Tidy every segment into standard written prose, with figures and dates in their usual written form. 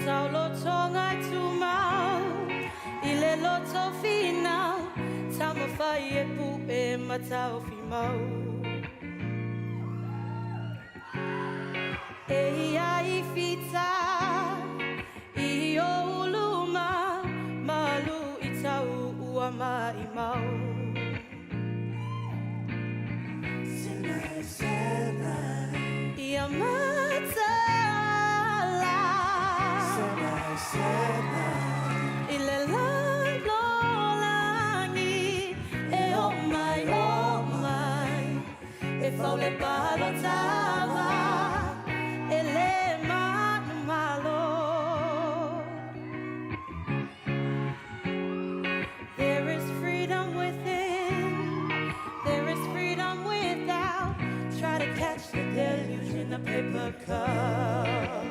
saulo tonga tumau ile loto final tama fai e pu e matau fimau e ai fita I o uluma malu I tau ua mai mau Ia matala I le lalo langi e oh my e fau le palo tawa e le manu malo There is freedom within There is freedom without Try to catch the deluge in a paper cup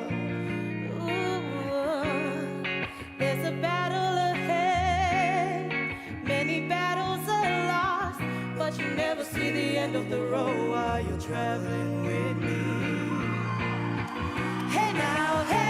There's a battle ahead Many battles are lost But you never see the end of the road While you're traveling with me Hey now, hey